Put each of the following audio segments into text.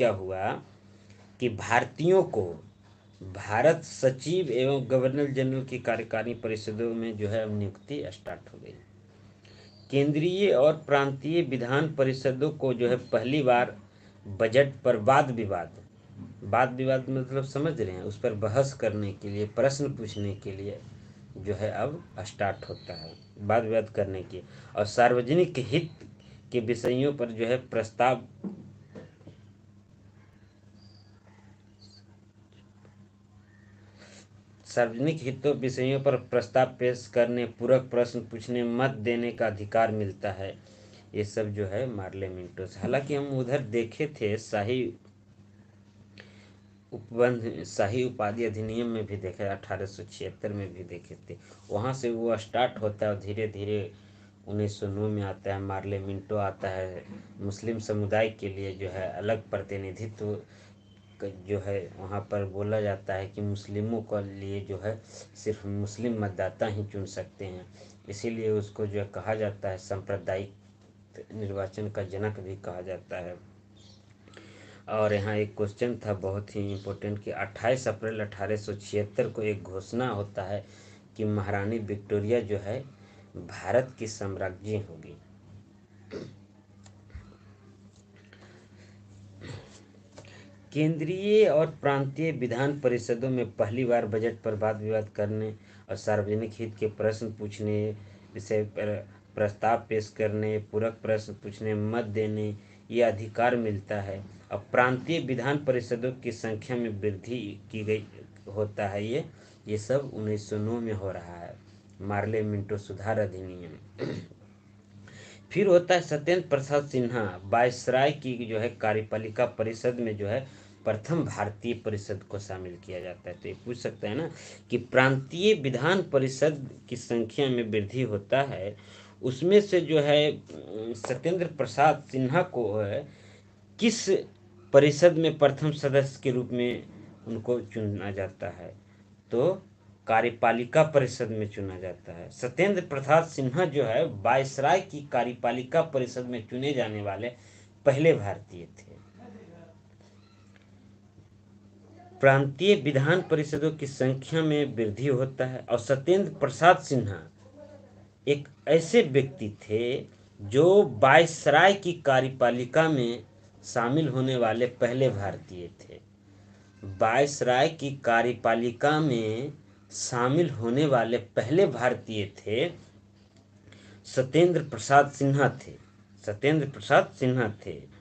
क्या हुआ कि भारतीयों को भारत सचिव एवं गवर्नर जनरल की कार्यकारी परिषदों में जो है नियुक्ति स्टार्ट हो गई। केंद्रीय और प्रांतीय विधान परिषदों को जो है पहली बार बजट पर वाद विवाद मतलब समझ रहे हैं, उस पर बहस करने के लिए, प्रश्न पूछने के लिए जो है अब स्टार्ट होता है, वाद विवाद करने की, और सार्वजनिक हित के विषयों पर जो है सार्वजनिक हितों विषयों पर प्रस्ताव पेश करने, पूरक प्रश्न पूछने, मत देने का अधिकार मिलता है। ये सब जो है मार्ले मिंटो से। हालांकि हम उधर देखे थे शाही उपाधि अधिनियम में भी देखे, 1876 में भी देखे थे, वहाँ से वो स्टार्ट होता है और धीरे धीरे 1909 में आता है, मार्ले मिंटो आता है। मुस्लिम समुदाय के लिए जो है अलग प्रतिनिधित्व जो है वहाँ पर बोला जाता है कि मुस्लिमों के लिए जो है सिर्फ मुस्लिम मतदाता ही चुन सकते हैं, इसीलिए उसको जो कहा जाता है सांप्रदायिक निर्वाचन का जनक भी कहा जाता है। और यहाँ एक क्वेश्चन था बहुत ही इम्पोर्टेंट कि 28 अप्रैल 1876 को एक घोषणा होता है कि महारानी विक्टोरिया जो है भारत की साम्राज्ञी होगी। केंद्रीय और प्रांतीय विधान परिषदों में पहली बार बजट पर वाद विवाद करने और सार्वजनिक हित के प्रश्न पूछने, विषय पर प्रस्ताव पेश करने, पूरक प्रश्न पूछने, मत देने ये अधिकार मिलता है। और प्रांतीय विधान परिषदों की संख्या में वृद्धि की गई होता है। ये सब 1909 में हो रहा है, मार्ले मिंटो सुधार अधिनियम। फिर होता है सत्येंद्र प्रसाद सिन्हा, वायसराय की जो है कार्यपालिका परिषद में जो है प्रथम भारतीय परिषद को शामिल किया जाता है। तो ये पूछ सकता है ना कि प्रांतीय विधान परिषद की संख्या में वृद्धि होता है, उसमें से जो है सत्येंद्र प्रसाद सिन्हा को है किस परिषद में प्रथम सदस्य के रूप में उनको चुना जाता है, तो कार्यपालिका परिषद में चुना जाता है। सत्येंद्र प्रसाद सिन्हा जो है वायसराय की कार्यपालिका परिषद में चुने जाने वाले पहले भारतीय थे। प्रांतीय विधान परिषदों की संख्या में वृद्धि होता है और सत्येंद्र प्रसाद सिन्हा एक ऐसे व्यक्ति थे जो वायसराय की कार्यपालिका में शामिल होने वाले पहले भारतीय थे। वायसराय की कार्यपालिका में शामिल होने वाले पहले भारतीय थे सत्येंद्र प्रसाद सिन्हा थे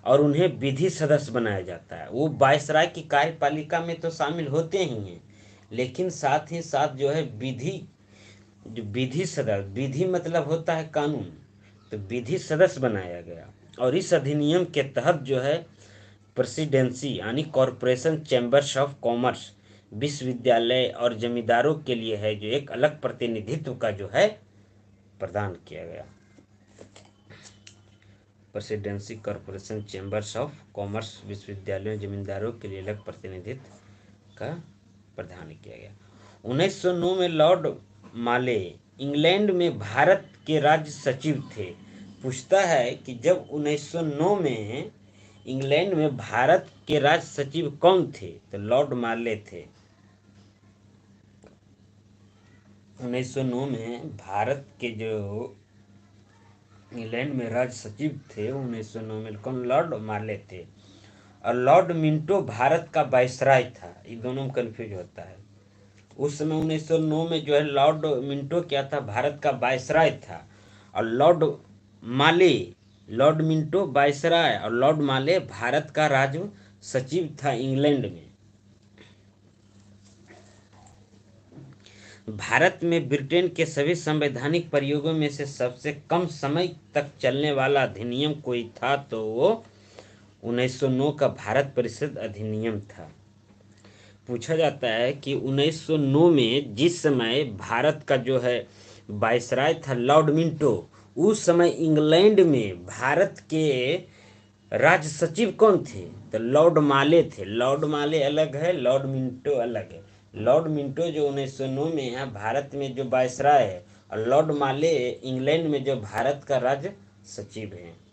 और उन्हें विधि सदस्य बनाया जाता है। वो वायसराय की कार्यपालिका में तो शामिल होते ही हैं, लेकिन साथ ही साथ जो है विधि सदस्य, विधि मतलब होता है कानून, तो विधि सदस्य बनाया गया। और इस अधिनियम के तहत जो है प्रेसिडेंसी यानी कॉरपोरेशन चैम्बर्स ऑफ कॉमर्स विश्वविद्यालय और जमींदारों के लिए है, जो एक अलग प्रतिनिधित्व का जो है प्रदान किया गया। Presidency corporation chambers of commerce विश्वविद्यालयों जमींदारों के लिए अलग प्रतिनिधित्व का प्रदान किया गया। 1909 में लॉर्ड माले इंग्लैंड में भारत के राज्य सचिव थे। पूछता है कि जब 1909 में इंग्लैंड में भारत के राज्य सचिव कौन थे, तो लॉर्ड माले थे। 1909 में भारत के जो इंग्लैंड में राज्य सचिव थे 1909 में कौन, लॉर्ड माले थे। और लॉर्ड मिंटो भारत का वायसराय था। ये दोनों में कंफ्यूज होता है। उस समय 1909 में जो है लॉर्ड मिंटो क्या था, भारत का वायसराय था। और लॉर्ड मिंटो वायसराय और लॉर्ड माले भारत का राज्य सचिव था इंग्लैंड में। भारत में ब्रिटेन के सभी संवैधानिक प्रयोगों में से सबसे कम समय तक चलने वाला अधिनियम कोई था तो वो 1909 का भारत परिषद अधिनियम था। पूछा जाता है कि 1909 में जिस समय भारत का जो है वायसराय था लॉर्ड मिंटो, उस समय इंग्लैंड में भारत के राज्य सचिव कौन थे, तो लॉर्ड माले थे। लॉर्ड माले अलग है, लॉर्ड मिंटो अलग है। लॉर्ड मिंटो जो 1909 में यहाँ भारत में जो वायसराय है, और लॉर्ड माले इंग्लैंड में जो भारत का राज्य सचिव है।